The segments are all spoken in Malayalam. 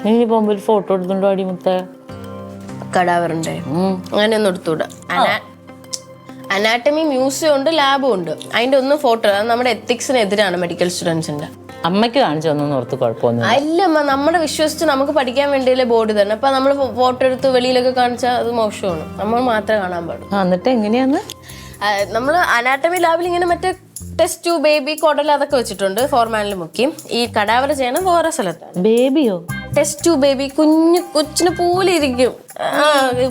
നീ പോകുമ്പോ ഒരു ഫോട്ടോ എടുത്തുണ്ടോ അടിമുത്ത കടാവറുണ്ടേ അങ്ങനെയൊന്നും എടുത്തുകൂടാ. അനാട്ടമി മ്യൂസിയം ഉണ്ട്, ലാബും ഉണ്ട്. അതിന്റെ ഒന്നും ഫോട്ടോ അത് നമ്മുടെ എത്തിക്സിന് എതിരാണ് മെഡിക്കൽ സ്റ്റുഡൻസിന്റെ. അമ്മയ്ക്ക് കാണിച്ചു തന്നു ഓർത്ത് കുഴപ്പമൊന്നും അല്ലമ്മ, നമ്മുടെ വിശ്വസിച്ച് നമുക്ക് പഠിക്കാൻ വേണ്ടിയല്ലേ ബോർഡ് തന്നെ. അപ്പൊ നമ്മൾ ഫോട്ടോ എടുത്ത് വെളിയിലൊക്കെ കാണിച്ചാൽ അത് മോശമാണ്. നമ്മൾ മാത്രമേ കാണാൻ പാടും. എന്നിട്ട് എങ്ങനെയാന്ന് നമ്മൾ അനാട്ടമി ലാബിൽ ഇങ്ങനെ മറ്റേ ടെസ്റ്റ് ട്യൂബ്, ബേബി, കുടൽ അതൊക്കെ വെച്ചിട്ടുണ്ട് ഫോർമാലിൽ മുക്കി. ഈ കടാവർ ചെയ്യണം വേറെ സ്ഥലത്താണ്. ബേബിയോ? ടെസ്റ്റ് ട്യൂബ് ബേബി, കൊച്ചിനെ പോലെ ഇരിക്കും,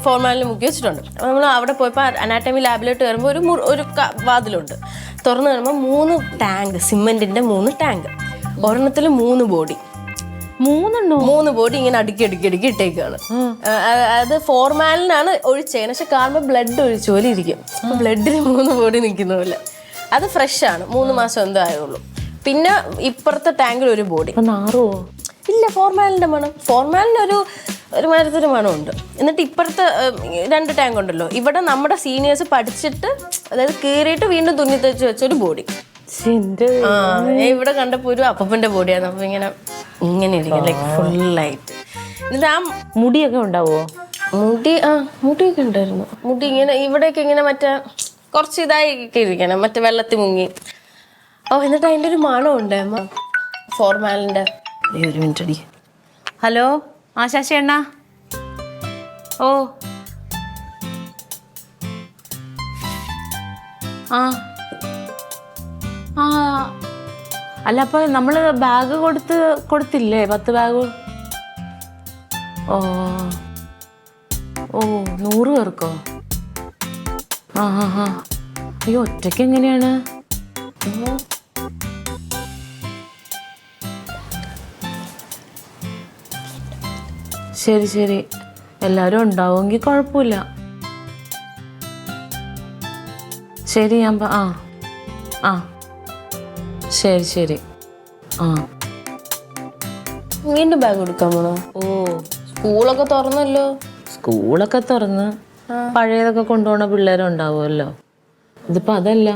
ഫോർമാലിൽ മുക്കി വെച്ചിട്ടുണ്ട്. അപ്പോൾ നമ്മൾ അവിടെ പോയപ്പോൾ അനാട്ടമി ലാബിലോട്ട് വരുമ്പോൾ ഒരു വാതിലുണ്ട്. തുറന്നു വരുമ്പോൾ 3 ടാങ്ക്, സിമെന്റിന്റെ 3 ടാങ്ക്, ഒരെണ്ണത്തിൽ 3 ബോഡി. 3 ബോഡി ഇങ്ങനെ അടുക്കി ഇട്ടേക്കാണ്. അത് ഫോർമാലിനാണ് ഒഴിച്ചേന്, പക്ഷെ കാണുമ്പോൾ ബ്ലഡ് ഒഴിച്ച പോലെ ഇരിക്കും. ബ്ലഡിൽ 3 ബോഡി നിൽക്കുന്ന പോലെ. അത് ഫ്രഷ് ആണ്, 3 മാസം എന്തോ ആയുള്ളൂ. പിന്നെ ഇപ്പുറത്തെ ടാങ്കിൽ ഒരു ബോഡി. ഇല്ല, ഫോർമാലിന്റെ മണം. ഫോർമാലിന് ഒരു മരത്തൊരു മണമുണ്ട്. എന്നിട്ട് ഇപ്പുറത്തെ 2 ടാങ്ക് ഉണ്ടല്ലോ, ഇവിടെ നമ്മുടെ സീനിയേഴ്സ് പഠിച്ചിട്ട്, അതായത് കീറിയിട്ട് വീണ്ടും തുന്നി തേച്ച് വെച്ചൊരു ബോഡി. ഇവിടെ കണ്ടപ്പോ ഒരു അപ്പന്റെ ബോഡിയാണ്. അപ്പൊ ഇങ്ങനെ ഇരിക്കും, ലൈക്ക് ഫുള്ളായിട്ട്. എന്നിട്ട് ആ മുടിയൊക്കെ ഉണ്ടാവോ? മുടിയൊക്കെ ഉണ്ടായിരുന്നു. മുടി ഇങ്ങനെ ഇവിടെയൊക്കെ ഇങ്ങനെ മറ്റേ കുറച്ച് ഇതായിട്ട് ഇരിക്കണം, മറ്റേ വെള്ളത്തിൽ മുങ്ങി. എന്നിട്ട് അതിന്റെ ഒരു മണം ഉണ്ട് അമ്മ, ഫോർമാലിന്റെ. ഒരു മിനിറ്റ് അടി. ഹലോ, ശശി അണ്ണ. ഓ അല്ല, അപ്പൊ നമ്മള് ബാഗ് കൊടുത്തില്ലേ? 10 ബാഗ്. ഓ 100 പേർക്കോ? അയ്യോ, ഒറ്റയ്ക്ക് എങ്ങനെയാണ്? ശരി, എല്ലാവരും ഉണ്ടാവുമെങ്കിൽ കുഴപ്പമില്ല. ശരി, ഞാൻ ശരി. വീണ്ടും ബാഗ് കൊടുക്കാൻ പോണോ? സ്കൂളൊക്കെ തുറന്നല്ലോ. സ്കൂളൊക്കെ തുറന്ന് പഴയതൊക്കെ കൊണ്ടുപോകുന്ന പിള്ളേരുണ്ടാവുമല്ലോ. ഇതിപ്പോ അതല്ല,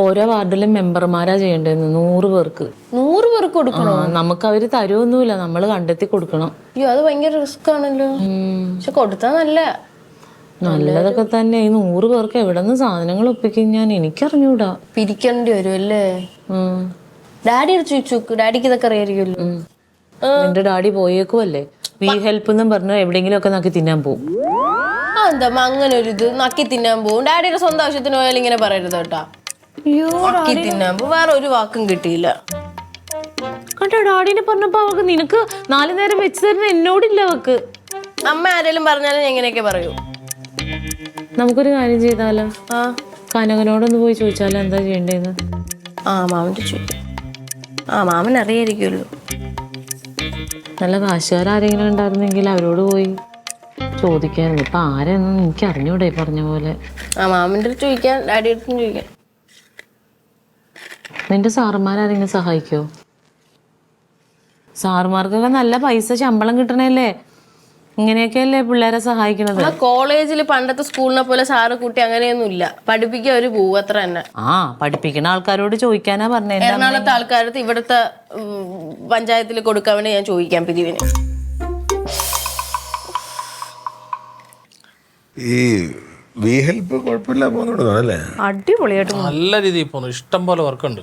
ഓരോ വാർഡിലും മെമ്പർമാരാ ചെയ്യേണ്ടതെന്ന്. 100 പേർക്ക് കൊടുക്കണോ? നമുക്ക് അവര് തരുമൊന്നുമില്ല, നമ്മള് കണ്ടെത്തി കൊടുക്കണം. അയ്യോ, അത് ഭയങ്കര റിസ്ക് ആണല്ലോ. പക്ഷെ കൊടുത്താ നല്ലതൊക്കെ തന്നെ. ഈ 100 പേർക്ക് എവിടെ നിന്ന് സാധനങ്ങൾ ഒപ്പിക്കും ഞാൻ എനിക്കറിഞ്ഞൂടാ. പിരിക്കേണ്ടി വരും അല്ലേ? ഡാഡിയോട് ചോദിച്ചു, ഡാഡിക്ക് ഇതൊക്കെ അറിയായിരിക്കുമല്ലോ. നിന്റെ ഡാഡി പോയേക്കുമല്ലേ? വി ഹെൽപ്പ് എന്നും പറഞ്ഞു എവിടെയെങ്കിലും ഒക്കെ നക്കി തിന്നാൻ പോകും. എന്താ അങ്ങനെ ഒരു ഇത്? നക്കി തിന്നാൻ പോകും. ഡാഡിയുടെ സ്വന്തം ആവശ്യത്തിന് പോയാലും ഇങ്ങനെ പറയരുത് കേട്ടാ. നക്കി തിന്നാൻ പോകും. വേറെ ഒരു വാക്കും കിട്ടിയില്ല കേട്ടോ. ഡാഡിനെ പറഞ്ഞപ്പോ അവക്ക് നിനക്ക് 4 നേരം വെച്ച് തരുന്ന എന്നോടില്ല അവക്ക്. അമ്മ ആരെങ്കിലും പറഞ്ഞാലും എങ്ങനെയൊക്കെ പറയൂ. നമുക്കൊരു കാര്യം ചെയ്താലോ? കനകനോടൊന്ന് പോയി ചോദിച്ചാലോ എന്താ ചെയ്യേണ്ടതെന്ന്. മാമന്റെ ചോദിക്കും. മാമൻ അറിയായിരിക്കുമല്ലോ. നല്ല കാശുകാരെങ്കിലും ഉണ്ടായിരുന്നെങ്കിൽ അവരോട് പോയി ചോദിക്കായിരുന്നു. ഇപ്പൊ ആരെയൊന്നും എനിക്ക് അറിഞ്ഞൂടെ പറഞ്ഞ പോലെ. മാമന്റെ അടുത്ത് ചോദിക്കാൻ, ഡാഡിയുടെ അടുത്തും ചോദിക്കാൻ. നിന്റെ സാറുമാരെങ്കിലും സഹായിക്കോ? സാറുമാർക്കൊക്കെ നല്ല പൈസ ശമ്പളം കിട്ടണല്ലേ, ഇങ്ങനെയൊക്കെയല്ലേ പിള്ളേരെ സഹായിക്കണത്. കോളേജിൽ പണ്ടത്തെ സ്കൂളിനെ പോലെ സാറ് കൂട്ടി അങ്ങനെയൊന്നും ഇല്ല. പഠിപ്പിക്കാൻ ഒരു പോവും, അത്ര തന്നെ. പഠിപ്പിക്കുന്ന ആൾക്കാരോട് ചോദിക്കാനാ പറഞ്ഞത്. എറണാകുളത്തെ ആൾക്കാരത്ത് ഇവിടുത്തെ പഞ്ചായത്തിൽ കൊടുക്കാൻ വേണ്ടി ഞാൻ ചോദിക്കാം പിരിവിന്. ഈ വി ഹെൽപ്പ് കുഴപ്പമില്ല പോകുന്നുണ്ടല്ലേ? അടിപൊളിയായിട്ട് നല്ല രീതിയിൽ പോകുന്നു. ഇഷ്ടം പോലെ വർക്കുണ്ട്.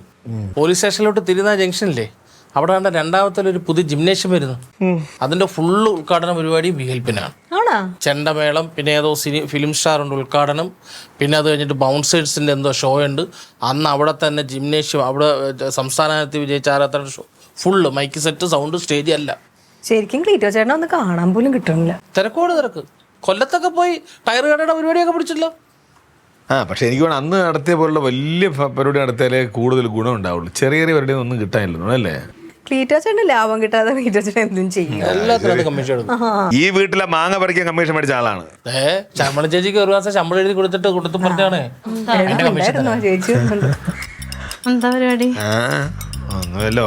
പോലീസ് സ്റ്റേഷനിലോട്ട് തിരുനാ ജംഗ്ഷനില്ലേ, അവിടെ കണ്ട 2ാമത്തെ ഒരു പുതിയ ജിംനേഷ്യം വരുന്നു. അതിന്റെ ഫുള്ള് ഉദ്ഘാടന പരിപാടി വി ഹെൽപ്പിനാണ്. ചെണ്ടമേളം, പിന്നെ ഏതോ ഫിലിം സ്റ്റാർ ഉണ്ട് ഉദ്ഘാടനം, പിന്നെ അത് കഴിഞ്ഞിട്ട് ബൗൺസേഴ്സിന്റെ എന്തോ ഷോ ഉണ്ട്. അന്ന് അവിടെ തന്നെ ജിംനേഷ്യം, അവിടെ സംസ്ഥാനത്തിൽ വിജയിച്ച ആരാധന show, full mic set, sound, stage അല്ല. ശരിക്കും ക്ലീറ്റോ ചേട്ടനെ ഒന്ന് കാണാൻ പോലും കിട്ടുന്നില്ല. തിരക്ക്. കൊല്ലത്തൊക്കെ പോയി ടയർ കടയുടെ പരിപാടിയൊക്കെ പിടിച്ചല്ലോ. പക്ഷെ എനിക്ക് വേണം അന്ന് നടത്തിയ പോലുള്ള വലിയ പരിപാടി നടത്തിയാലേ കൂടുതൽ ഗുണം ഉണ്ടാവുള്ളൂ. ചെറിയ പരിപാടി ഒന്നും കിട്ടാനില്ല അല്ലേ? ക്ലീറ്റോ ചേട്ടന് ലാഭം കിട്ടാതെ ക്ലീറ്റോ ചേട്ടൻ എന്തും ചെയ്യും. എല്ലാത്തിനും കമ്മീഷൻ എടുക്കും. ഈ വീട്ടിലെ മാങ്ങ പറിക്കാൻ കമ്മീഷൻ മേടിച്ച ആളാണ്. ശമ്പളം ചേച്ചിക്ക് 1 മാസം ശമ്പളം എഴുതി കൊടുത്തിട്ട് കൊടുത്തു പറഞ്ഞാണ്. ചേച്ചി എന്താ പരിപാടി? ഒന്നുമല്ലോ,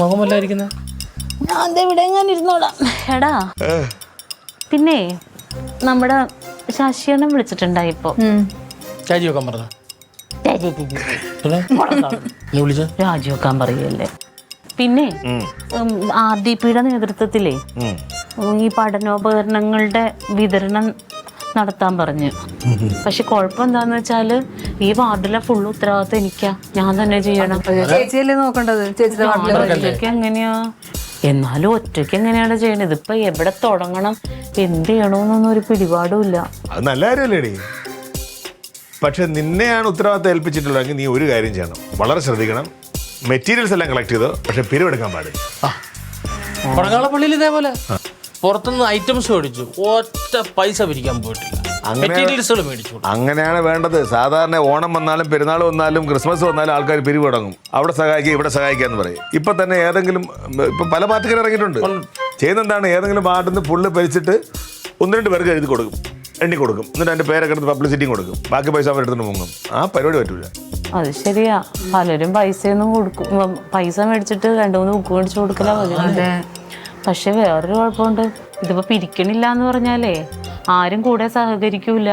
മുഖമല്ലായിരിക്കുന്നത്. ഞാൻ ഇവിടെ എങ്ങനെ ഇരുന്നോളാം. എടാ പിന്നെ നമ്മുടെ ശശിയണ്ണം വിളിച്ചിട്ടുണ്ടായി ഇപ്പൊ. രാജിവെക്കാൻ പറഞ്ഞു. നീ വിളിച്ച രാജിവെക്കാൻ പറയല്ലേ. പിന്നെ RDPയുടെ നേതൃത്വത്തിലേ ഈ പഠനോപകരണങ്ങളുടെ വിതരണം നടത്താൻ പറഞ്ഞു. പക്ഷെ കുഴപ്പം എന്താന്ന് വെച്ചാല് ഈ വാർഡിലെ ഫുള്ള് ഉത്തരവാദിത്വം എനിക്കാ, ഞാൻ തന്നെ ചെയ്യണം. ചേച്ചിയല്ലേ നോക്കേണ്ടത്, ചേച്ചിയുടെ ഒറ്റയ്ക്ക് എങ്ങനെയാ? എന്നാലും ഒറ്റയ്ക്ക് എങ്ങനെയാണ് ചെയ്യണത്? ഇതിപ്പോ എവിടെ തുടങ്ങണം, എന്ത് ചെയ്യണമെന്നൊന്നും ഒരു പിടിപാടുമില്ല. അത് നല്ല കാര്യമല്ലേടി. പക്ഷെ നിന്നെയാണ് ഉത്തരവാദിത്തം ഏൽപ്പിച്ചിട്ടുള്ളതെങ്കിൽ നീ ഒരു കാര്യം ചെയ്യണം, വളരെ ശ്രദ്ധിക്കണം. മെറ്റീരിയൽസ് എല്ലാം കളക്ട് ചെയ്തോ, പക്ഷെ പിരിവെടുക്കാൻ പാടില്ല. കൊടകാളപ്പള്ളിയിൽ ഇതേപോലെ പുറത്തുനിന്ന് ഐറ്റംസ് മേടിച്ചു, ഒറ്റ പൈസ പിരിക്കാൻ പോയിട്ടില്ല. മെറ്റീരിയൽസുകൾ മേടിച്ചു. അങ്ങനെയാണ് വേണ്ടത്. സാധാരണ ഓണം വന്നാലും പെരുന്നാൾ വന്നാലും ക്രിസ്മസ് വന്നാലും ആൾക്കാർ പിരിവ് തുടങ്ങും. അവിടെ സഹായിക്കുക, ഇവിടെ സഹായിക്കാന്ന് പറയും. ഇപ്പൊ തന്നെ ഏതെങ്കിലും ഇപ്പൊ പല പാർട്ടിക്കാർ ഇറങ്ങിയിട്ടുണ്ട്. ചെയ്യുന്നതെന്താണ്, ഏതെങ്കിലും വാർഡിൽ നിന്ന് ഫുള്ള് ഭരിച്ചിട്ട് 1-2 പേർക്ക് എഴുതി കൊടുക്കും, എണ്ണി കൊടുക്കും, എന്നിട്ട് അതിന്റെ പേരൊക്കെ എടുത്ത് പബ്ലിസിറ്റിയും കൊടുക്കും, ബാക്കി പൈസ അവരെടുത്തിട്ട് മുങ്ങും. ആ പരിപാടി പറ്റൂല. അത് ശരിയാ. പലരും പൈസയൊന്നും കൊടുക്കും, പൈസ മേടിച്ചിട്ട് 2-3 ബുക്ക് മേടിച്ചു കൊടുക്കല മതി. പക്ഷെ വേറൊരു കുഴപ്പമുണ്ട്, ഇതിപ്പോ പിരിക്കണില്ല എന്ന് പറഞ്ഞാലേ ആരും കൂടെ സഹകരിക്കൂല,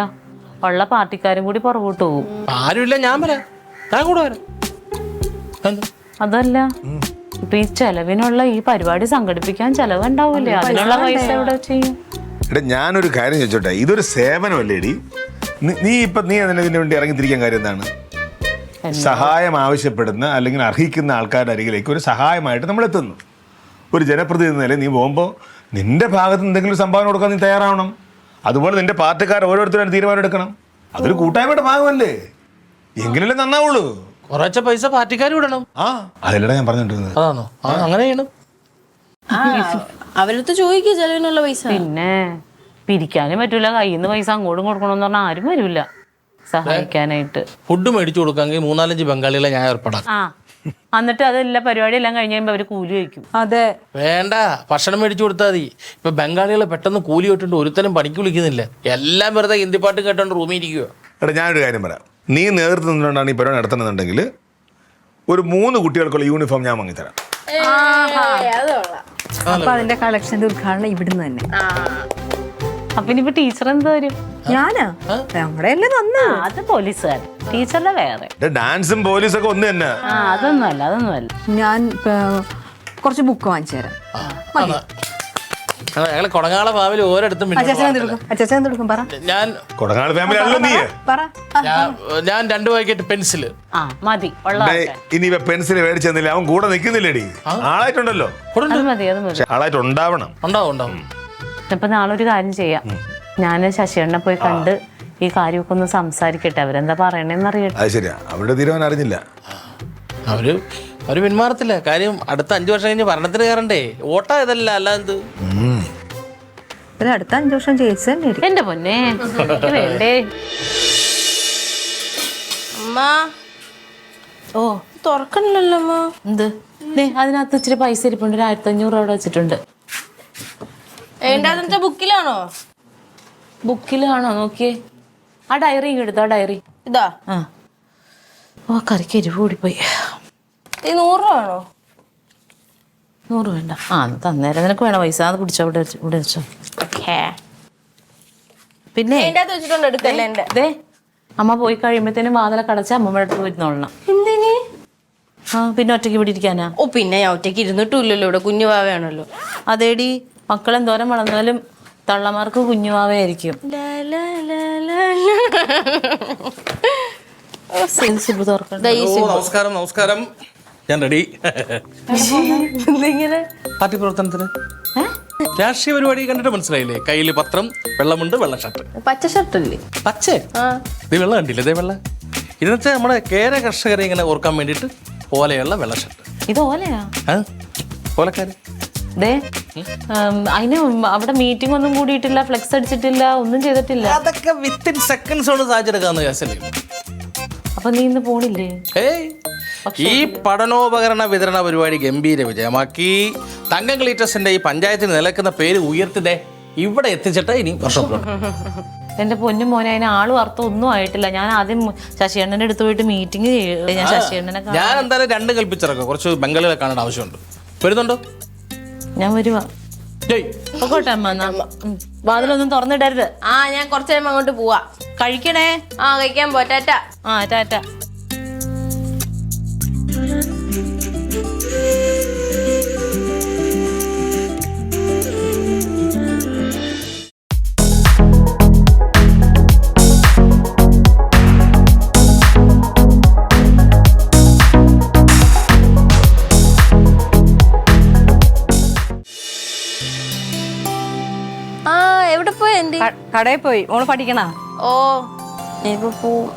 ഉള്ള പാർട്ടിക്കാരും കൂടി പുറകോട്ട് പോകും. ആരുമില്ല, ഞാൻ വരാം, ഞാൻ കൂടെ വരാം. അതല്ല, ഇപ്പൊ ഈ ചെലവിനുള്ള ഈ പരിപാടി സംഘടിപ്പിക്കാൻ ചെലവുണ്ടാവൂലേ, അതിനുള്ള പൈസ എവിടെ ചെയ്യും? എടാ ഞാനൊരു കാര്യം ചോദിച്ചോട്ടെ, ഇതൊരു സേവനമല്ലേടി? നീ അതിന് വേണ്ടി ഇറങ്ങിത്തിരിക്കാൻ കാര്യം എന്താണ്? സഹായം ആവശ്യപ്പെടുന്ന അല്ലെങ്കിൽ അർഹിക്കുന്ന ആൾക്കാരുടെ അരികിലേക്ക് ഒരു സഹായമായിട്ട് നമ്മൾ എത്തുന്നു. ഒരു ജനപ്രതിനിധി എന്ന നിലയിൽ നീ പോകുമ്പോൾ നിന്റെ ഭാഗത്ത് എന്തെങ്കിലും സംഭാവന കൊടുക്കാൻ നീ തയ്യാറാവണം. അതുപോലെ നിന്റെ പാർട്ടിക്കാർ ഓരോരുത്തരും തീരുമാനം എടുക്കണം. അതൊരു കൂട്ടായ്മയുടെ ഭാഗമല്ലേ, എങ്കിലല്ലേ നന്നാവുള്ളൂ. കുറച്ച പൈസ പാർട്ടിക്കാർ വിടണം. അതിലൂടെ ഞാൻ പറഞ്ഞിട്ടുള്ളത്. അതാണോ? അങ്ങനെ ചെയ്യണം. അവരടുത്ത് ചോദിക്കുക ചെലവിനുള്ള പൈസ. പിന്നെ പിരിക്കാനും പറ്റൂല, കയ്യിൽ നിന്ന് പൈസ അങ്ങോട്ടും കൊടുക്കണമെന്ന് പറഞ്ഞാൽ ആരും വരില്ല സഹായിക്കാനായിട്ട്. ഫുഡ് മേടിച്ചു കൊടുക്കാമെങ്കിൽ 3-4 ബംഗാളികളെ ഞാൻ ഏർപ്പെടാം. എന്നിട്ട് അതെല്ലാം പരിപാടിയെല്ലാം കഴിഞ്ഞ് കഴിയുമ്പോൾ അവര് കൂലി വയ്ക്കും. അതെ, വേണ്ട, ഭക്ഷണം മേടിച്ചു കൊടുത്താൽ മതി. ഇപ്പൊ ബംഗാളികളെ പെട്ടെന്ന് കൂലി വിട്ടിട്ട് ഒരുത്തരം പണിക്ക് വിളിക്കുന്നില്ല, എല്ലാം വെറുതെ ഹിന്ദി പാട്ട് കേട്ടോണ്ട് റൂമിൽ ഇരിക്കുക. എടാ ഞാനൊരു കാര്യം പറയാം, നീ നേതൃത്വം നിന്നുകൊണ്ടാണ് ഈ പരിപാടി നടത്തുന്നുണ്ടെങ്കിൽ ഒരു 3 കുട്ടികൾക്കുള്ള യൂണിഫോം ഞാൻ വാങ്ങിത്തരാം. അപ്പൊ അതിന്റെ കളക്ഷന്റെ ഉദ്ഘാടനം ഇവിടുന്ന് തന്നെ. അപ്പൊ ഇനിയിപ്പോ ടീച്ചർ എന്താ വരും? ഞാനാ നമ്മുടെ അല്ലേ നന്നാ. അത് പോലീസുകാർ, ടീച്ചറിന്റെ വേറെ. ഡാൻസും പോലീസൊക്കെ ഒന്ന് തന്നെ. അതൊന്നുമല്ല. ഞാൻ കുറച്ച് ബുക്ക് വാങ്ങിച്ചു തരാം. ഞങ്ങള് കൊടങ്ങാള ഫാമിലി ഓരോരുത്തും അച്ഛൻ കൊടുക്കും പറ. ഞാൻ കൊടങ്ങാട് ഫാമിലി അല്ലോ നീ. ഞാൻ 2 പാക്കറ്റ് പെൻസില് മതി. ഇനി പെൻസിൽ മേടിച്ചെന്നില്ല, അവൻ കൂടെ നിൽക്കുന്നില്ലേടി. ആളായിട്ടുണ്ടല്ലോ, മതി. ആളായിട്ട് ഉണ്ടാവണം. ഉണ്ടാവും. ഇപ്പൊ നാളെ ഒരു കാര്യം ചെയ്യാം, ഞാൻ ശശിയണ്ണനെ പോയി കണ്ട് ഈ കാര്യമൊക്കെ ഒന്ന് സംസാരിക്കട്ടെ, അവരെന്താ പറയണേന്ന് അറിയട്ടെ. അത് ശരിയാ, അവരുടെ തീരുമാനം അറിഞ്ഞില്ല. അവര് പിന്മാറത്തില്ല. കാര്യം അടുത്ത 5 വർഷം കഴിഞ്ഞ് ഭരണത്തിന് കയറണ്ടേ, ഓട്ടാ ഇതല്ല അല്ലാത്. അടുത്ത 5 വർഷം ജയിച്ചു തന്നെ. എന്റെ പൊന്നെ വേണ്ടേ. അമ്മ ഓ തുറക്കണില്ലല്ലോ അമ്മ. എന്ത്? അതിനകത്ത് ഇച്ചിരി പൈസ ഇരിപ്പുണ്ട്, 1500 അവിടെ വെച്ചിട്ടുണ്ട്. ഏണ്ടാ ബുക്കിലാണോ? ബുക്കിലാണോ? നോക്കിയേ, ആ ഡയറി എടുത്തോ. ഡയറി ഇതാ. കറിക്ക് എരിവ് കൂടിപ്പോയി. 100 രൂപ ആണോ? 100 വേണ്ട. തന്നേരം നിനക്ക് വേണം പൈസ, അത് പിടിച്ചോ, ഇവിടെ വെച്ചോ. പിന്നെ വെച്ചിട്ടുണ്ട്, എടുക്കല്ലേ എന്റെ. അമ്മ പോയി കഴിയുമ്പോഴത്തേനും വാതിലൊക്കെ അടച്ച് അമ്മമ്മയുടെ അടുത്ത് പോയിരുന്നോളണം. എന്തിന്? പിന്നെ ഒറ്റയ്ക്ക് ഇവിടെ ഇരിക്കാനാ? ഓ പിന്നെ ഞാൻ ഒറ്റയ്ക്ക് ഇരുന്നിട്ടില്ലല്ലോ, ഇവിടെ കുഞ്ഞുവാവയാണല്ലോ. അതേടി, മക്കളെന്തോരം വളർന്നാലും തള്ളമാർക്ക് കുഞ്ഞുവാവയായിരിക്കും. നമസ്കാരം, ഞാൻ റെഡി. പാർട്ടി പ്രവർത്തനത്തിന് രാഷ്ട്രീയ പരിപാടി കണ്ടിട്ട് മനസ്സിലായില്ലേ? കയ്യില് പത്രം, വെള്ളമുണ്ട്, വെള്ള ഷർട്ട്. പച്ച ഷർട്ടല്ലേ? പച്ച ഇത് വെള്ളം കണ്ടില്ല, ഇതേ വെള്ള. ഇതിനകത്ത് നമ്മുടെ കേര കർഷകരെ ഇങ്ങനെ ഓർക്കാൻ വേണ്ടിയിട്ട് ഓലയുള്ള വെള്ള ഷർട്ട്. ഇത് ഓലയാ? ഓലക്കാര്. അതിന് അവിടെ മീറ്റിംഗ് ഒന്നും കൂടിയിട്ടില്ല, ഫ്ലെക്സ് അടിച്ചിട്ടില്ല, ഒന്നും ചെയ്തിട്ടില്ല. അതൊക്കെ വിത്തിൻ സെക്കൻഡ്സ് കൊണ്ട് സാധിച്ചെടുക്കാവുന്ന കേസല്ലേ. അപ്പൊ നീ ഇന്ന് പോണില്ലേ? ഈ പഠനോപകരണ വിതരണ പരിപാടി ഗംഭീര വിജയമാക്കി തങ്കം ഗ്ലീറ്റേഴ്സിന്റെ ഈ പഞ്ചായത്തിന് നിലക്കുന്ന പേര് ഉയർത്തിടെ ഇവിടെ എത്തിച്ചിട്ട് ഇനി വർഷം. എന്റെ പൊന്നു മോനെ, അതിന് ആള് വാർത്ത ഒന്നും ആയിട്ടില്ല. ഞാൻ ആദ്യം ശശിയണ്ണന്റെ അടുത്ത് പോയിട്ട് മീറ്റിംഗ് ഞാൻ ശശിയണ്ണനെ ഞാൻ എന്തായാലും 2 കൽപ്പിച്ചിറക്കാം. കുറച്ച് ബംഗാളികളെ കാണേണ്ട ആവശ്യമുണ്ട്. വരുന്നുണ്ടോ? ഞാൻ വരുവാ. ജയ് പോട്ടെ അമ്മ എന്നാ. വാതിലൊന്നും തുറന്നിടരുത്. ഞാൻ കുറച്ച് കഴിയുമ്പോൾ അങ്ങോട്ട് പോവാ. കഴിക്കണേ. കഴിക്കാൻ പോ. ടാറ്റ. ടാറ്റ. എവിടെ പോയി എന്റെ? കടയിൽ പോയി. മോള് പഠിക്കണ? ഓ ഇപ്പൊ പോവും.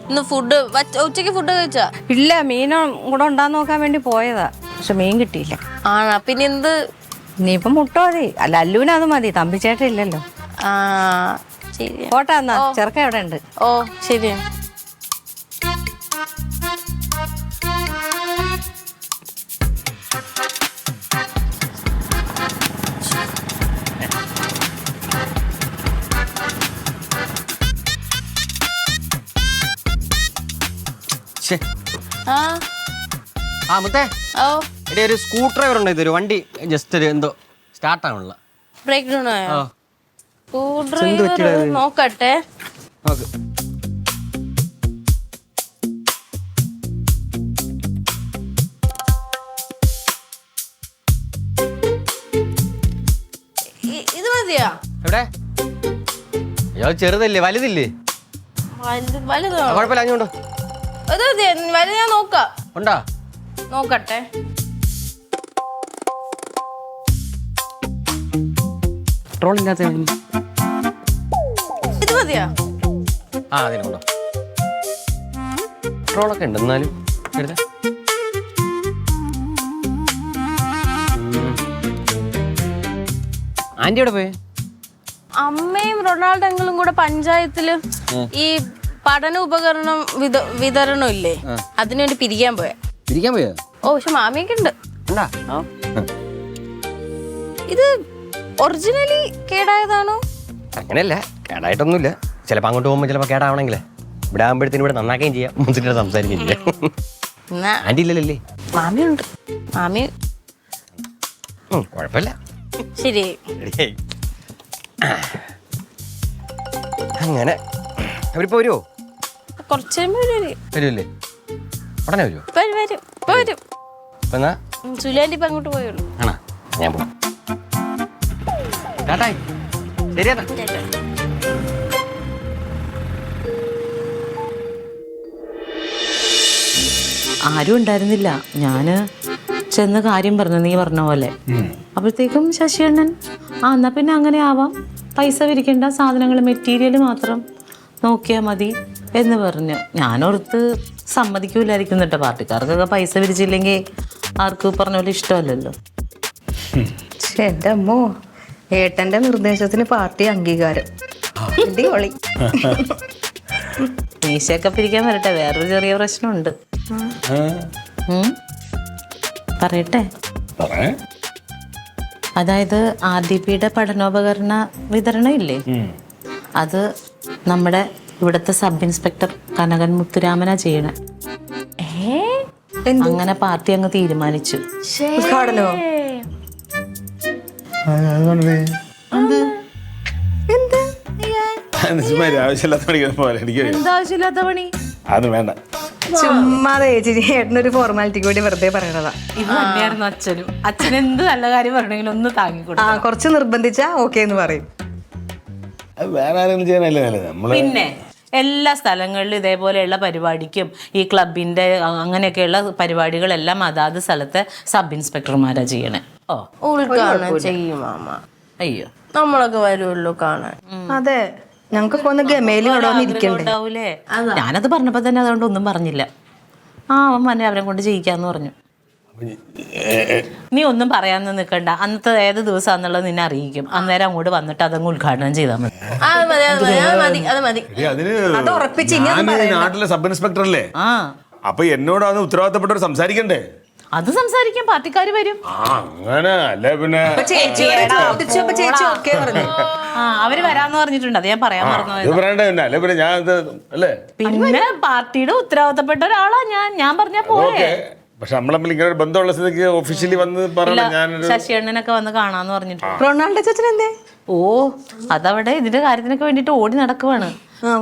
ഇന്ന് ഫുഡ് ഉച്ചക്ക് ഫുഡ് കഴിച്ചാ? ഇല്ല, മീനും കൂടെ ഉണ്ടാന്ന് നോക്കാൻ വേണ്ടി പോയതാ. പക്ഷെ മീൻ കിട്ടിയില്ല. ആണോ? പിന്നെ എന്ത്? ഇനിയിപ്പൊ മുട്ട മതി. അല്ല, അല്ലൂന് അത് മതി. തമ്പിച്ചേട്ടൻ ഇല്ലല്ലോ. ശരി. പോട്ടെ എന്നാ. ചെറുക്ക എവിടെ ഉണ്ട്? ഓ ശരി. മുത്തേ, എടീ ഒരു സ്ക്രൂ ഡ്രൈവർ ഉണ്ടോ? ഇതൊരു വണ്ടി ജസ്റ്റ് ഒരു എന്തോ സ്റ്റാർട്ട് ആവണില്ല. ബ്രേക്ക് ഡൗൺ ആയോ? സ്ക്രൂ ഡ്രൈവർ നോക്കട്ടെ. ഇത് മതിയാ? എവിടെ? അയ്യോ, ചെറുതല്ലേ, വലുതില്ലേ? വലുതാണോ? കുഴപ്പമില്ല, അഞ്ഞോണ്ടോ. ഇത് മതി. വലുത് ഞാൻ നോക്കാം. ഉണ്ടാ? നോക്കട്ടെ. പെട്രോൾ ഇല്ലാത്ത ഇത് മതിയാ? അതിനുണ്ടോ? പെട്രോളൊക്കെ ഉണ്ട്, എന്നാലും എടുത്തേ. ആന്റി എവിടെ പോയി? അമ്മയും റൊണാൾഡോ അങ്കിളും കൂടെ പഞ്ചായത്തില് ഈ പഠന ഉപകരണം വിതരണം ഇല്ലേ, അതിനുവേണ്ടി പിരിക്കാൻ പോയാ. പിരിക്കാൻ പോയോ? ഓ, പക്ഷെ മാമിയൊക്കെ ഉണ്ട്. ഉണ്ടാ? ഇത് ഒറിജിനലി കേടായതാണോ? അങ്ങനെയല്ല, കേടായിട്ടൊന്നുമില്ല. ചിലപ്പോൾ അങ്ങോട്ട് പോകുമ്പോൾ ചിലപ്പോൾ കേടാവണമെങ്കിലേ ഇവിടെ ആകുമ്പോഴത്തേനും ഇവിടെ നന്നാക്കുകയും ചെയ്യാം, മുന്നിട്ട് സംസാരിക്കുകയും ചെയ്യാം. ആന്റി ഇല്ലല്ലേ? മാമിയുണ്ട്. മാമി കുഴപ്പമില്ല. ശരി. അങ്ങനെ അവരിപ്പോ വരുമോ? കുറച്ച് വരുമല്ലേ? ഉടനെ വരുമോ? വരും. ഇപ്പൊ വരും. ഇപ്പൊ എന്നാ സുലാൻഡി ഇപ്പൊ അങ്ങോട്ട് പോയുള്ളൂ. ആണോ? ഞാൻ പോകാം. ടാറ്റായി. ശരിയാ. ആരും ഉണ്ടായിരുന്നില്ല. ഞാന് ചെന്ന് കാര്യം പറഞ്ഞു, നീ പറഞ്ഞ പോലെ. അപ്പോഴത്തേക്കും ശശിയണ്ണൻ എന്നാ പിന്നെ അങ്ങനെ ആവാം, പൈസ പിരിക്കേണ്ട, സാധനങ്ങൾ മെറ്റീരിയൽ മാത്രം നോക്കിയാൽ മതി എന്ന് പറഞ്ഞു. ഞാനോർത്ത് സമ്മതിക്കൂലായിരിക്കും കേട്ടോ. പാർട്ടിക്കാർക്കൊക്കെ പൈസ പിരിച്ചില്ലെങ്കിൽ ആർക്കും പറഞ്ഞ പോലെ ഇഷ്ടമല്ലല്ലോ. എന്റെ അമ്മോ, ഏട്ടന്റെ നിർദ്ദേശത്തിന് പാർട്ടി അംഗീകാരം. അടിപൊളി. മീശയൊക്കെ പിരിക്കാൻ വരട്ടെ. വേറൊരു ചെറിയ പ്രശ്നമുണ്ട്. പറയട്ടെ? അതായത് RDPയുടെ പഠനോപകരണ വിതരണം ഇല്ലേ, അത് നമ്മുടെ ഇവിടുത്തെ സബ് ഇൻസ്പെക്ടർ കനകൻ മുത്തുരാമനാ ചെയ്യണേ. അങ്ങനെ പാർട്ടി അങ്ങ് തീരുമാനിച്ചു. ഉദ്ഘാടനോ? എന്താവശ്യമില്ലാത്ത പണി? അത് വേണ്ട. ചുമ്മാതെ ചേച്ചി, ഏട്ടനൊരു ഫോർമാലിറ്റിക്ക് വേണ്ടി വെറുതെ പറയണതാ. ഇത് തന്നെയായിരുന്നു അച്ഛനും. അച്ഛൻ എന്ത് നല്ല കാര്യം പറഞ്ഞെങ്കിലും ഒന്ന് താങ്ങിക്കൊടുക്കും. കുറച്ച് നിർബന്ധിച്ചാ ഓക്കെ എന്ന് പറയും. വേറെ ആരെങ്കിലും ചെയ്യാനല്ലേ നല്ലത്. നമ്മള് പിന്നെ എല്ലാ സ്ഥലങ്ങളിലും ഇതേപോലെയുള്ള പരിപാടിക്കും ഈ ക്ലബിന്റെ അങ്ങനെയൊക്കെയുള്ള പരിപാടികളെല്ലാം അതാത് സ്ഥലത്തെ സബ് ഇൻസ്പെക്ടർമാരാ ചെയ്യണേ. ഉദ്ഘാടനം ചെയ്യും മാമ. അയ്യോ, നമ്മളൊക്കെ വരുമല്ലോ കാണാൻ. അതെ, ഞങ്ങൾക്കൊക്കെ ഒന്ന് ഗമേലും ഇവിടെ വന്നിരിക്കണ്ടേ. ഉണ്ടാവൂലേ? ഞാനത് പറഞ്ഞപ്പോ തന്നെ അതുകൊണ്ട് ഒന്നും പറഞ്ഞില്ല. അവൻ വന്നെ അവരെ കൊണ്ട് ചെയ്യിക്കാന്ന് പറഞ്ഞു. നീ ഒന്നും പറയാൻ നിൽക്കണ്ട. അന്നത്തെ ഏത് ദിവസമാണെന്നുള്ളത് നിന്നെ അറിയിക്കും. അന്നേരം അങ്ങോട്ട് വന്നിട്ട് അതങ്ങ് ഉദ്ഘാടനം ചെയ്താൽ മതി. അത് ഉറപ്പിച്ച് ഇനി ഒന്നും പറയണ്ട. നാട്ടിലെ സബ് ഇൻസ്പെക്ടർ അല്ലേ? അപ്പൊ എന്നോട് അത് ഉത്തരവാദിത്തപ്പെട്ടവർ സംസാരിക്കണ്ടേ? അത് സംസാരിക്കാൻ പാർട്ടിക്കാർ വരും. അങ്ങനെ അല്ലേ? പിന്നെ ചേച്ചി ഓക്കെ പറഞ്ഞു. അവര് വരാന്ന് പറഞ്ഞിട്ടുണ്ട്. അത് ഞാൻ പറയാൻ മറന്നു. ഇത് പറയണ്ടേ പിന്നെ? അല്ലേ പിന്നെ ഞാൻ അല്ലേ? പിന്നെ പാർട്ടിയുടെ ഉത്തരവാദിത്തപ്പെട്ട ഒരാളാ ഞാൻ പറഞ്ഞ പോലെ. പക്ഷെ നമ്മൾ തമ്മിൽ ഇങ്ങനെ ഒരു ബന്ധമുള്ള സ്ഥിതിക്ക് ഒഫീഷ്യലി വന്ന് പറഞ്ഞു ഞാനൊരു ശശിയണ്ണനൊക്കെ വന്ന് കാണാന്ന് പറഞ്ഞിട്ട്. റൊണാൾഡോ ചേച്ചൻ എന്തേ? ഓ അതവിടെ ഇതിന്റെ കാര്യത്തിനൊക്കെ വേണ്ടിട്ട് ഓടി നടക്കുവാണ്.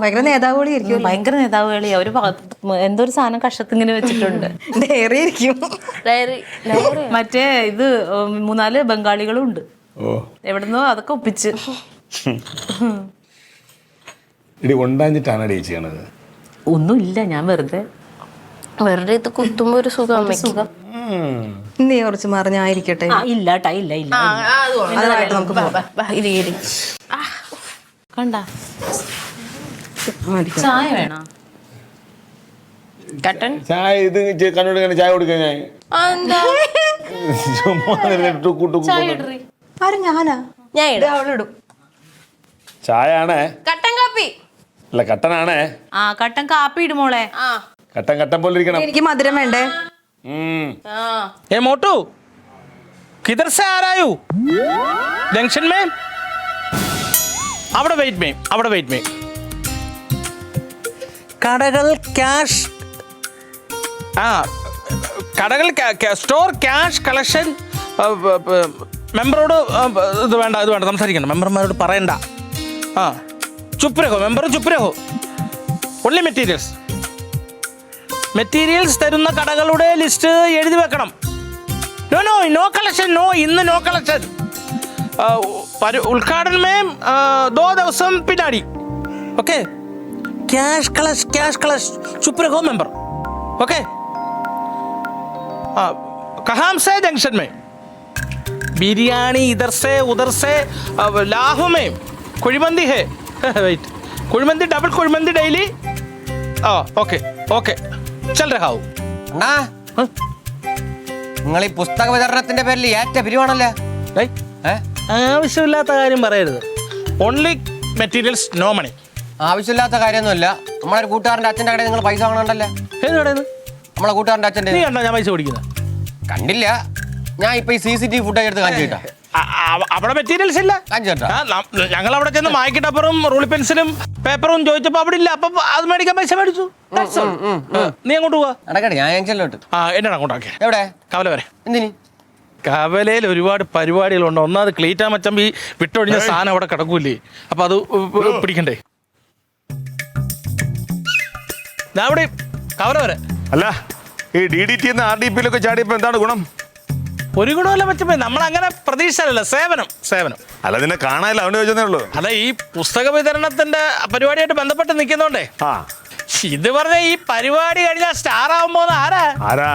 ഭയങ്കര നേതാവ് കൂടി ആയിരിക്കും. ഭയങ്കര നേതാവ് കളിയാ. ഒരു എന്തോ ഒരു സാധനം കഷത്തിങ്ങനെ വെച്ചിട്ടുണ്ട്. ഡയറിയായിരിക്കും. മറ്റേ ഇത് 3-4 ബംഗാളികളും ഉണ്ട്. ഓ എവിടുന്നോ അതൊക്കെ ഒപ്പിച്ച്. ഇടി ഉണ്ടാഞ്ഞിട്ടാണ് അടി ചെയ്യണത്. ഒന്നുമില്ല, ഞാൻ വെറുതെ ഇത് കുത്തുമ്പോ ഒരു സുഖം. നീ കുറച്ച് മറിഞ്ഞായിരിക്കട്ടെ. ഇല്ല ട്ടാ, ഇല്ല ഇല്ല അതുമായിട്ട് നമുക്ക് പോകാം. കണ്ട ചായ വേണോ? കട്ടൻ ചായ ഇത് കണ്ണോട് ചായ കൊടുക്കാൻ ആരും ഞാനാ? ഞാൻ ഇടാം. അവളിടും. ചായ ആണേ, കട്ടൻ കാപ്പി. അല്ല കട്ടനാണേ. ആ കട്ടൻ കാപ്പി ഇടുമോളെ. കട്ടൻ കട്ടൻ പോലെ ഇരിക്കണം. എനിക്ക് മധുരം വേണ്ടേ? ए मोटू किधर से आ रहा हूँ जंक्शन में അവിടെ വെയിറ്റ് മേ കടകൾ ക്യാഷ് കടകൾ സ്റ്റോർ ക്യാഷ് കളക്ഷൻ മെമ്പറോട് ഇത് വേണ്ട സംസാരിക്കണം. മെമ്പർമാരോട് പറയണ്ട. ആ ചുപ്പ് രഹോ മെമ്പർ, ചുപ്പ് രഹോ. ഒൺലി മെറ്റീരിയൽസ് തരുന്ന കടകളുടെ ലിസ്റ്റ് എഴുതി വെക്കണം. നോ കളക്ഷൻ, ഇന്ന് നോ കളക്ഷൻ. ഉദ്ഘാടനം 2 ദിവസം പിന്നാടി. ഓക്കെ ക്യാഷ് കളക്ഷൻ ചുപ്പ് രഹോ മെമ്പർ. ഓക്കെ कहाँ से जंक्शन में बिरयानी इधर से उधर से लाहू में कुഴിമന്തി है wait kuzhimanthi double kuzhimanthi daily okay okay चल रहा हूँ. നിങ്ങൾ ഈ പുസ്തക വിതരണത്തിന്റെ പേരിൽ ഏറ്റ പിരിവാണല്ലേ? ആവശ്യമില്ലാത്ത കാര്യം പറയരുത്. Only materials, no money. ആവശ്യമില്ലാത്ത കാര്യമൊന്നുമില്ല. നമ്മളൊരു കൂട്ടുകാരൻ്റെ അച്ഛൻ്റെ കടയിൽ നിങ്ങൾ പൈസ വാങ്ങണണ്ടല്ലേ? ഏത് കടയിൽ? നമ്മളെ കൂട്ടുകാരൻ്റെ അച്ഛൻ്റെ. നീ കണ്ടോ ഞാൻ പൈസ കൊടുക്കുന്നത്? കണ്ടില്ല. ഞാൻ ഇപ്പൊ ഈ CCTV ഫുട്ടേജ് എടുത്ത് കാണിച്ചു കേട്ടാ. അവിടെ മെറ്റീരിയൽസ് ഇല്ല. ഞങ്ങൾ അവിടെ ചെന്ന് മായ്ക്കിട്ടപ്പറും റൂളി പെൻസിലും പേപ്പറും ചോദിച്ചപ്പോ അവിടെ ഇല്ല. അപ്പൊ അത് മേടിക്കാൻ പൈസ മേടിച്ചു. നീ അങ്ങോട്ട് പോവാ? നടക്കട്ടെ, ഞാൻ ജംഗ്ഷനിലോട്ട്. എന്നാണ് അങ്ങോട്ടാക്കിയ? എവിടെ? കവല വരെ. എന്തിന്? കവലയിൽ ഒരുപാട് പരിപാടികളുണ്ട്. ഒന്നാമത് ക്ലീറ്റാ മച്ചമ്പി വിട്ടൊഴിഞ്ഞ സാധനം അവിടെ കിടക്കൂലേ, അപ്പൊ അത് പിടിക്കണ്ടേ? ഞാൻ അവിടെ കവല വരെ. അല്ല ഈ DDT എന്ന RDP-യിലൊക്കെ ചാടിയപ്പോ എന്താണ് ഗുണം? ഒരു ഗുണമല്ല മച്ചമ്പി, നമ്മളങ്ങനെ പ്രതീക്ഷയല്ല. സേവനം. അല്ല നിന്നെ കാണാനില്ല, അവന് ചോദിച്ചതേ ഉള്ളൂ. അല്ല ഈ പുസ്തക വിതരണത്തിന്റെ പരിപാടിയായിട്ട് ബന്ധപ്പെട്ട് നിൽക്കുന്നോണ്ടേ. ഇത് പറഞ്ഞ ഈ പരിപാടി കഴിഞ്ഞാൽ സ്റ്റാർ ആവുമ്പോ ആരാ?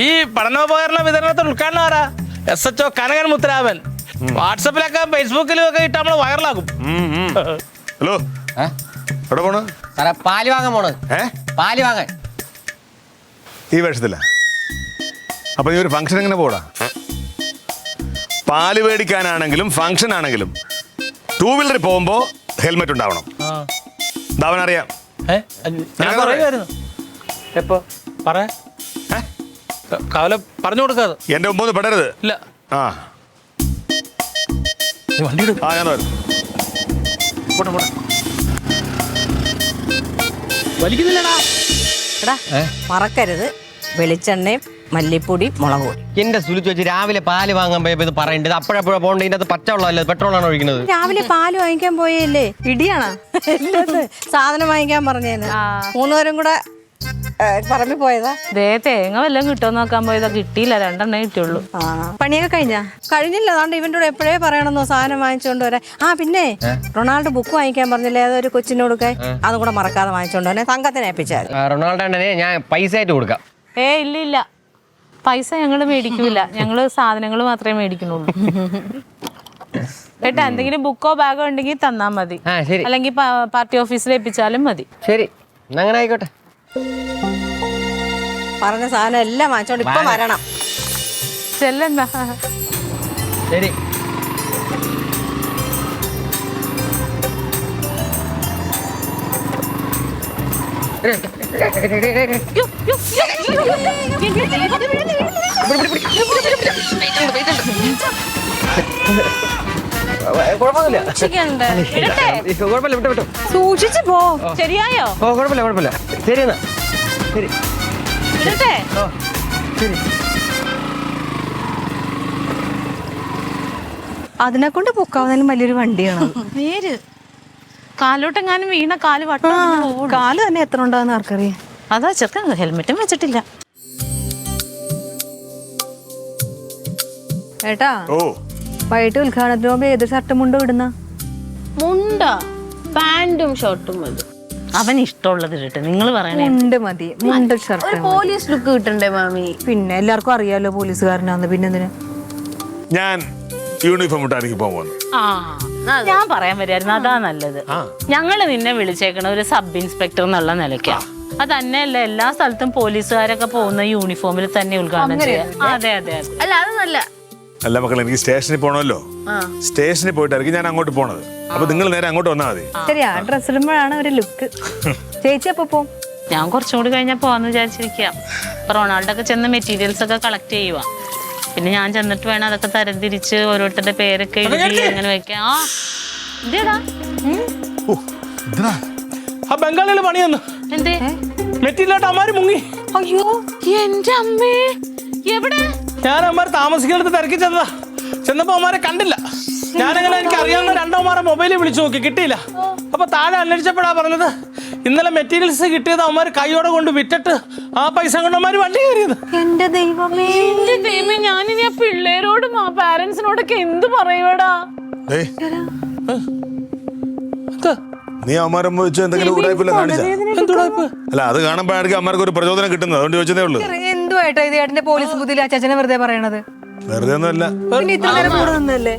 ഈ പഠനോപകരണ വിതരണത്തിന് ഉദ്ഘാടനം ആരാ? SHO കനകൻ മുത്തരാമൻ. വാട്സപ്പിലൊക്കെ ഫേസ്ബുക്കിലും ഒക്കെ ഇട്ട് നമ്മള് വൈറലാക്കും. ഹലോ, എവിടെ പോണ്? സാറേ പാല് വാങ്ങാൻ പോണത്. പാല് വാങ്ങാൻ. ഈ വേഷത്തില്ല. അപ്പൊ നീ ഒരു ഫംഗ്ഷൻ എങ്ങനെ പോടാ? പാല് മേടിക്കാനാണെങ്കിലും ഫംഗ്ഷൻ ആണെങ്കിലും 2 വീലറിൽ പോകുമ്പോ ഹെൽമെറ്റ് ഉണ്ടാവണം. അവനറിയാം. ഞാൻ പറയുമായിരുന്നു. എപ്പോ പറയാ? കവല പറഞ്ഞു കൊടുക്കാതെ എന്റെ മുമ്പൊന്നും പെടരുത്. ഇല്ല. വണ്ടി ഞാൻ വരും. വലിക്കുന്നില്ലടാ. മറക്കരുത് വെളിച്ചെണ്ണയും മല്ലിപ്പൊടി മുളക് പൊടി. എന്റെ സുലിച്ച് വെച്ച് രാവിലെ പാല് വാങ്ങാൻ പോയപ്പോ ഇത് പറയേണ്ടത് അപ്പോഴപ്പോഴും പോകേണ്ടത്. ഇതിനകത്ത് പച്ചവെള്ളമല്ലേ, പെട്രോളാണ് ഒഴിക്കുന്നത്. രാവിലെ പാല് വാങ്ങിക്കാൻ പോയല്ലേ? ഇടിയാണോ? സാധനം വാങ്ങിക്കാൻ പറഞ്ഞേന്ന് 3 പേരും കൂടെ പറമ്പി പോയതാ. തേങ്ങ വല്ലതും കിട്ടുമോ നോക്കാൻ പോയതാ. കിട്ടിയില്ല, 2 കിട്ടിയുള്ളൂ. പണിയൊക്കെ കഴിഞ്ഞില്ല. അതുകൊണ്ട് ഇവന്റെ കൂടെ എപ്പോഴേ പറയണമെന്നോ സാധനം വാങ്ങിച്ചോണ്ട് വരാൻ. പിന്നെ റൊണാൾഡോ ബുക്ക് വാങ്ങിക്കാൻ പറഞ്ഞില്ലേ, അതൊരു കൊച്ചിനോടൊക്കെ അതും കൂടെ മറക്കാതെ വാങ്ങിച്ചോണ്ട് വന്നെ. സംഘത്തിനെ ഏൽപ്പിച്ചാൽ റൊണാൾഡോനെ ഞാൻ പൈസ ആയിട്ട് കൊടുക്കാം. ഇല്ല പൈസ ഞങ്ങള് മേടിക്കൂല. ഞങ്ങള് സാധനങ്ങൾ മാത്രമേ മേടിക്കുന്നുള്ളൂ. കേട്ടാ, എന്തെങ്കിലും ബുക്കോ ബാഗോ ഉണ്ടെങ്കിൽ തന്നാ മതി. അല്ലെങ്കിൽ പാർട്ടി ഓഫീസിൽ ഏൽപ്പിച്ചാലും മതി. ശരി, അങ്ങനെ ആയിക്കോട്ടെ. പറഞ്ഞ സാധനം എല്ലാം വാങ്ങിച്ചോണ്ട് ഇപ്പൊ വരണം. ചെല്ലെന്നാ. ശരി. സൂക്ഷിച്ചു പോ. ശരിയായോ? കുഴപ്പമില്ല. ശരി എന്നാ. ശരി. അതിനെ കൊണ്ട് പൊക്കാവുന്നതിലും വലിയൊരു വണ്ടിയാണ് നേര് കാലോട്ടെങ്ങാനും വീണ കാല് വട്ടം പോകും. കാല് തന്നെ എത്ര ഉണ്ടാകുന്ന ആർക്കറിയാം. അതാ ചെറുക്കൻ ഹെൽമെറ്റും വെച്ചിട്ടില്ല. ഏട്ടാ ഓ വൈകിട്ട് ഉദ്ഘാടനത്തിന് പോകുമ്പോ ഏത് ഷർട്ടും മുണ്ടും ഇടുന്ന? മുണ്ട പാന്റും ഷർട്ടും മതി. അവൻ ഇഷ്ടമുള്ളത് ഇടട്ടെ, നിങ്ങൾ പറയണേ. മുണ്ട് മതി, മുണ്ട് ഷർട്ട്. പോലീസ് ലുക്ക് കിട്ടണ്ടേ മാമി? പിന്നെ എല്ലാവർക്കും അറിയാലോ പോലീസുകാരനാന്ന്. പിന്നെ എന്തിനാ? ഞാൻ യൂണിഫോം ഇട്ട് ഇറങ്ങി പോകാൻ പോകുന്നു. ഞാൻ പറയാൻ വരായിരുന്നു, അതാ നല്ലത്. ഞങ്ങള് നിന്നെ വിളിച്ചേക്കണ ഒരു സബ് ഇൻസ്പെക്ടർ എന്നുള്ള നിലയ്ക്കാ. അത് തന്നെയല്ല, എല്ലാ സ്ഥലത്തും പോലീസുകാരൊക്കെ പോകുന്ന യൂണിഫോമിൽ തന്നെ ഉദ്ഘാടനം ചെയ്യാം. അതെ അതെ അതെ. അല്ല അത് നല്ല. അല്ല മക്കളെ, എനിക്ക് സ്റ്റേഷനിൽ പോകണമല്ലോ. സ്റ്റേഷനിൽ പോയിട്ടായിരിക്കും ഞാൻ അങ്ങോട്ട് പോണത്. അപ്പൊ നിങ്ങൾ നേരെ അങ്ങോട്ട് വന്നാൽ മതി. ശരി, ആ ഡ്രസ് ഇടുമ്പോഴാണ് ഒരു ലുക്ക്. ചേച്ചി അപ്പൊ പോവും? ഞാൻ കുറച്ചും കൂടി കഴിഞ്ഞാൽ പോവാന്ന് വിചാരിച്ചിരിക്കാം. ഇപ്പൊ റൊണാൾഡോ ചെന്ന് മെറ്റീരിയൽസ് ഒക്കെ കളക്ട് ചെയ്യുക. പിന്നെ ഞാൻ ചെന്നിട്ട് വേണം അതൊക്കെ തരംതിരിച്ച് ഓരോരുത്തരുടെ പേരൊക്കെ എഴുതി അങ്ങനെ വെക്കാം. ആ ഇതേടാ ആ ബംഗാളികൾ പണിയെന്ന് എന്തേ മെറ്റീരിയലായിട്ട് അമ്മാര് മുങ്ങി. അയ്യോ എന്റെ അമ്മേ, എവിടെ? ഞാൻ അമ്മാര് താമസിക്കുന്നിടത്ത് തിരക്കി ചെന്നതാ. ചെന്നപ്പോ അമ്മാരെ കണ്ടില്ല. ഞാനങ്ങനെ എനിക്ക് അറിയാവുന്ന രണ്ടോമാരെ മൊബൈലിൽ വിളിച്ചു നോക്കി, കിട്ടിയില്ല. അപ്പൊ താഴെ അന്വേഷിച്ചപ്പോഴാ പറഞ്ഞത് ഇന്നലെ മെറ്റീരിയൽസ് കിട്ടിയത് അവന്മാര് കൈയോടെ കൊണ്ട് വിറ്റിട്ട് ആ പൈസ കൊണ്ട് അവന്മാര് വണ്ടി കയറിയത്. എന്റെ ദൈവമേ, എന്റെ ദൈവമേ, ഞാനിനി ആ പിള്ളേരോടും ആ പാരന്റ്സിനോടൊക്കെ എന്ത് പറയുവടാ? നീ അമ്മാരം വെച്ച് എന്തെങ്കിലും ഉടായ്പ കാണിച്ചാ? അല്ല, അത് കാണുമ്പോഴായിരിക്കും അമ്മമാർക്ക് ഒരു പ്രചോദനം കിട്ടുന്നത്. അതുകൊണ്ട് ചോദിച്ചതേ ഉള്ളൂ. എന്തുവായിട്ടാ ഇത് ഏട്ടന്റെ പോലീസ് ബുദ്ധിയിൽ അച്ഛനെ വെറുതെ പറയണത്? വെറുതെ ഒന്നുമല്ല. പിന്നെ ഇത്ര നേരം കൂടെ നിന്നല്ലേ?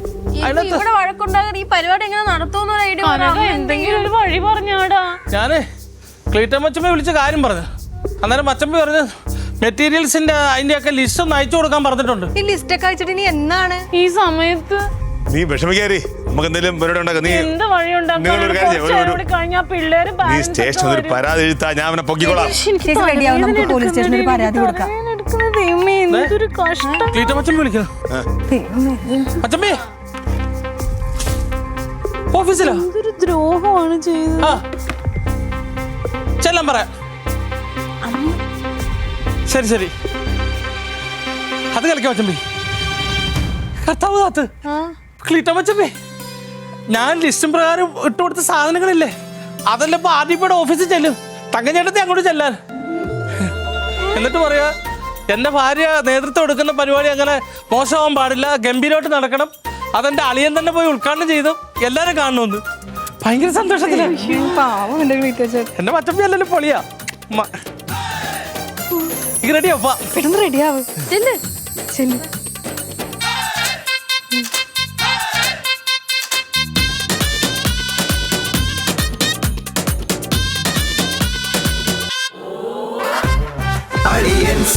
ഇവിടെ വഴക്കുണ്ടാകാൻ ഈ പരിപാടി എങ്ങനെ നടത്തുമെന്ന് ഒരു ഐഡിയ. എന്തെങ്കിലും ഒരു വഴി പറഞ്ഞാടാ. ഞാന് ക്ലീറ്റൻ മച്ചമ്മ വിളിച്ച കാര്യം പറഞ്ഞു. അന്നേരം മച്ചമ്മ പറഞ്ഞു മെറ്റീരിയൽസിന്റെ അതിന്റെ ഒക്കെ ലിസ്റ്റ് ഒന്ന് അയച്ചു കൊടുക്കാൻ പറഞ്ഞിട്ടുണ്ട്. ഈ ലിസ്റ്റ് ഒക്കെ അയച്ചിട്ട് ഇനി എന്നാണ്? ഈ സമയത്ത് നീ വിഷമിക്കാരി, നമുക്ക് എന്തെങ്കിലും പരിപാടി ഉണ്ടാക്കാം. നീ എന്ത് വഴി നിങ്ങളൊരു കാര്യം ചെയ്യ്, കഴിഞ്ഞാ പിള്ളേര് നീ സ്റ്റേഷനിൽ ഒരു പരാതി എഴുത്താ, ഞാൻ അവനെ പൊക്കിക്കോളാം. ചേച്ചി റെഡിയാവും, നമുക്ക് പോലീസ് സ്റ്റേഷനിൽ ഒരു പരാതി കൊടുക്കാം. എന്തൊരു കഷ്ടം. ക്ലീറ്റൻ മച്ചമ്മ വിളിക്കുന്നു. മച്ചമ്മേ ഓഫീസിലാ? എന്തൊരു ദ്രോഹമാണ് ചെയ്തത്. ആ ചെല്ലാൻ പറയാം. ശരി ശരി, അത് കളിക്കാം മച്ചമ്പി. കർത്താവ് കാത്ത്. ക്ലീറ്റൻ മച്ചമ്പി, ഞാൻ ലിസ്റ്റും പ്രകാരം ഇട്ടുകൊടുത്ത സാധനങ്ങളില്ലേ, അതെല്ലാം ഇപ്പൊ ആദ്യപ്പോടെ ഓഫീസിൽ ചെല്ലും. തങ്കഞ്ഞേട്ടത്തെ അങ്ങോട്ട് ചെല്ലാൻ. എന്നിട്ട് പറയാ എന്റെ ഭാര്യ നേതൃത്വം എടുക്കുന്ന പരിപാടി അങ്ങനെ മോശമാവാൻ പാടില്ല, ഗംഭീരമായിട്ട് നടക്കണം. അതെന്റെ അളിയൻ തന്നെ പോയി ഉദ്ഘാടനം ചെയ്തു എല്ലാരും കാണണമെന്ന്. ഭയങ്കര സന്തോഷത്തില്. എന്റെ മച്ചമ്പി അല്ലല്ലോ പൊളിയാ. റെഡിയാ? പെട്ടെന്ന് റെഡിയാവും. ശരി. Aliens.